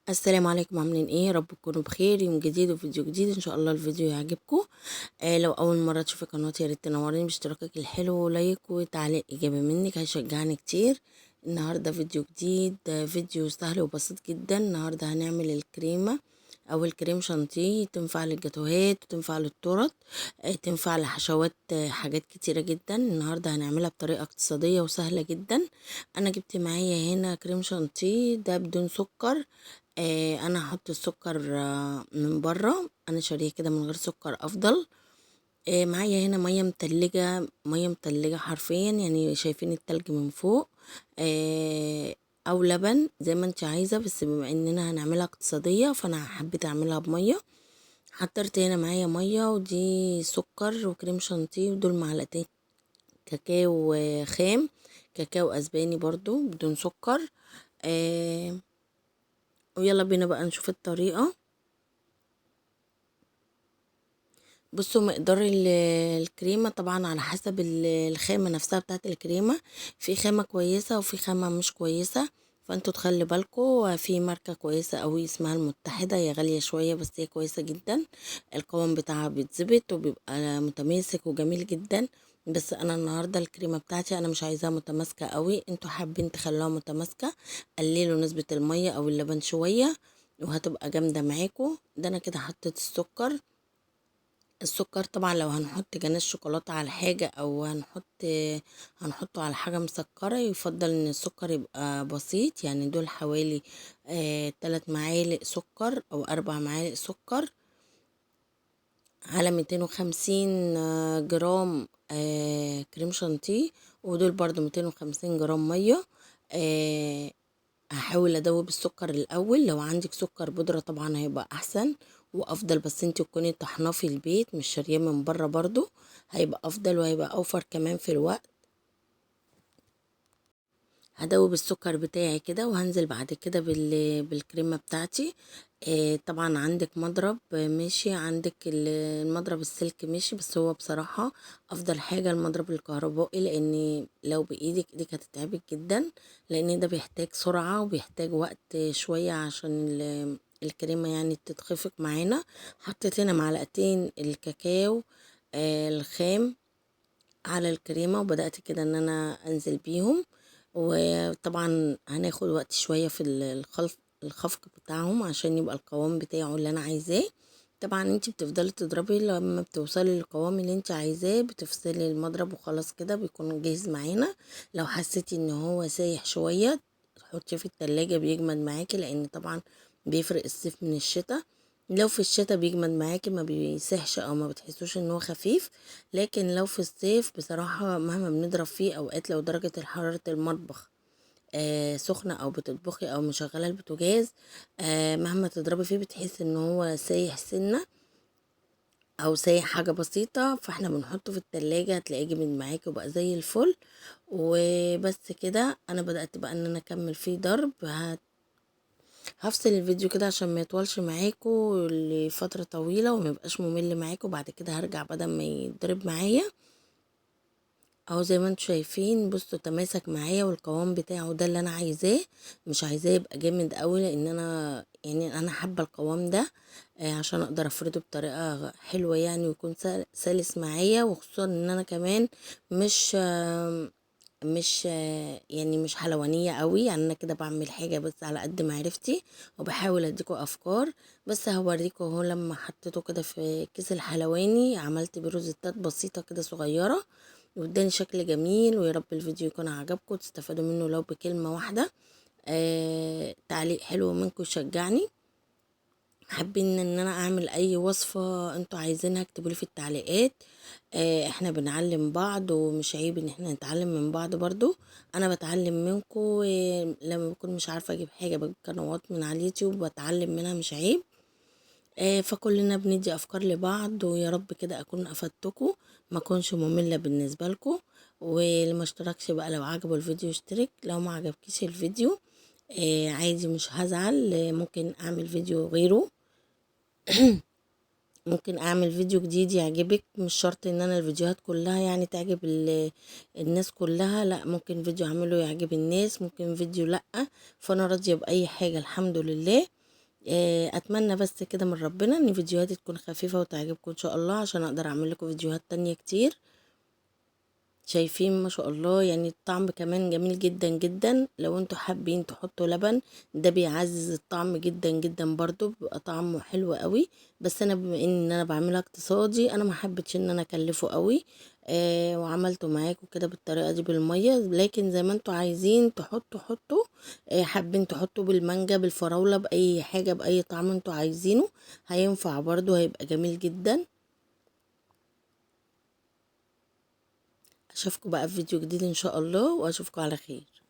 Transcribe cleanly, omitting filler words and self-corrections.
السلام عليكم، عاملين ايه؟ يا رب تكونوا بخير. يوم جديد وفيديو جديد، ان شاء الله الفيديو يعجبكم. لو اول مره تشوفي قناتي يا ريت تنوريني باشتراكك الحلو ولايك وتعليق ايجابي منك، هيشجعني كتير. النهارده فيديو جديد، فيديو سهل وبسيط جدا. النهارده هنعمل الكريمه او الكريم شانتيه، تنفع للجاتوهات وتنفع للتورت، تنفع لحشوات، حاجات كتيره جدا. النهارده هنعملها بطريقه اقتصاديه وسهله جدا. انا جبت معايا هنا كريم شانتيه ده بدون سكر. انا هحط السكر من بره، انا شاريه كده من غير سكر افضل. معايا هنا ميه متلجه، ميه متلجه حرفيا، يعني شايفين التلج من فوق. او لبن زي ما انت عايزه، بس بما اننا هنعملها اقتصاديه فانا حبيت اعملها بميه. حطرت هنا معايا ميه، ودي سكر وكريم شانتيه، ودول معلقتين كاكاو خام، كاكاو اسباني برضو بدون سكر. آه ويلا بينا بقى نشوف الطريقه. بصوا مقدار الكريمة طبعا على حسب الخامة نفسها بتاعت الكريمة. في خامة كويسة وفي خامة مش كويسة، فانتوا تخلي بالكوا. في ماركة كويسة قوي اسمها المتحدة، هي غالية شوية بس هي كويسة جدا. القوام بتاعها بيتظبط وبيبقى متماسك وجميل جدا. بس انا النهاردة الكريمة بتاعتي انا مش عايزاها متماسكة قوي، انتوا حابين تخلوها متماسكة قللوا نسبة المية او اللبن شوية وهتبقى جامدة معاكوا. ده انا كده حطيت السكر. السكر طبعا لو هنحط جناش شوكولاتة على حاجة او هنحطه على حاجة مسكرة، يفضل ان السكر يبقى بسيط، يعني دول حوالي 3 معالق سكر او 4 معالق سكر على 250 جرام كريم شانتيه، ودول برضو 250 جرام مية. آه، هحاول ادوب السكر الاول، لو عندك سكر بودرة طبعا هيبقى احسن وافضل، بس انت تكوني طحناه في البيت مش شارياه من بره برضو، هيبقى افضل وهيبقى اوفر كمان في الوقت. هدوب السكر بتاعي كده وهنزل بعد كده بالكريمة بتاعتي. طبعا عندك مضرب ماشي، عندك المضرب السلك ماشي، بس هو بصراحة افضل حاجة المضرب الكهربائي، لان لو بايدك ايدك هتتعبك جدا، لان ده بيحتاج سرعة وبيحتاج وقت شوية عشان الكريمة يعني تتخفق معانا. حطيت هنا معلقتين الكاكاو الخام على الكريمة، وبدأت كده ان انا انزل بيهم. وطبعا هناخد وقت شوية في الخفق بتاعهم عشان يبقى القوام بتاعه اللي انا عايزاه. طبعا انت بتفضلي تضربي لما بتوصلي للقوام اللي انت عايزاه، بتفصلي المضرب وخلاص كده بيكون جاهز معانا. لو حسيتي ان هو سايح شوية تحطيه في التلاجة بيجمد معاكي، لان طبعا بيفرق الصيف من الشتاء. لو في الشتاء بيجمد معاكي ما بيسيحش او ما بتحسوش ان هو خفيف، لكن لو في الصيف بصراحة مهما بنضرب فيه اوقات، لو درجة حرارة المطبخ سخنة او بتطبخي او مشغلة البوتاجاز، مهما تضربي فيه بتحس ان هو سايح سنة او سايح حاجة بسيطة، فاحنا بنحطه في التلاجة هتلاقيه جمد معاكي وبقى زي الفل. وبس كده انا بدأت بقى ان انا اكمل فيه ضرب. هفصل الفيديو كده عشان ما يطولش معاكم لفترة طويلة وما يبقاش ممل معاكم، بعد كده هرجع بدل ما يضرب معايا. اهو زي ما انتم شايفين، بصوا تماسك معايا والقوام بتاعه ده اللي انا عايزاه. مش عايزاه يبقى جامد قوي، لان انا يعني انا حابه القوام ده عشان اقدر افرده بطريقه حلوه يعني، ويكون سلس معايا، وخصوصا ان انا كمان مش مش يعني مش حلوانية قوي، يعني انا كده بعمل حاجة بس على قد معرفتي وبحاول اديكوا افكار. بس هوريكوا اهو لما حطيته كده في كيس الحلواني عملت بيه روزيتات بسيطة كده صغيرة، واداني شكل جميل. ويا رب الفيديو يكون عجبكم تستفادوا منه لو بكلمة واحدة. تعليق حلو منكم يشجعني. حابين ان انا اعمل اي وصفة انتوا عايزينها اكتبولي في التعليقات. احنا بنعلم بعض ومش عيب ان احنا نتعلم من بعض برضو. انا بتعلم منكم، لما بكون مش عارفة اجيب حاجة بجيب قنوات من على اليوتيوب بتعلم منها، مش عيب. فكلنا بندي افكار لبعض، ويا رب كده اكون افدتكم ما اكونش مملة بالنسبة لكم. واللي ما اشتركش بقى لو عجبه الفيديو اشترك، لو ما عجبكيش الفيديو عادي مش هزعل، ممكن اعمل فيديو غيره. ممكن اعمل فيديو جديد يعجبك، مش شرط ان انا الفيديوهات كلها يعني تعجب الناس كلها، لا ممكن فيديو اعمله يعجب الناس، ممكن فيديو لا. فانا راضية باي حاجة الحمد لله. اتمنى بس كده من ربنا ان فيديوهاتي تكون خفيفة وتعجبكم ان شاء الله، عشان اقدر اعمل لكم فيديوهات تانية كتير. شايفين ما شاء الله، يعني الطعم كمان جميل جدا جدا. لو انتوا حابين تحطوا لبن ده بيعزز الطعم جدا جدا، برضو بيبقى طعمه حلو قوي. بس انا بما ان انا بعملها اقتصادي، انا ما حبيتش ان انا اكلفه قوي. وعملته معاكم كده بالطريقه دي بالميه، لكن زي ما انتوا عايزين تحطوا حطوا. حابين تحطوا بالمانجا بالفراوله باي حاجه باي طعم انتوا عايزينه، هينفع برضو، هيبقى جميل جدا. اشوفكم بقى في فيديو جديد ان شاء الله، واشوفكم على خير.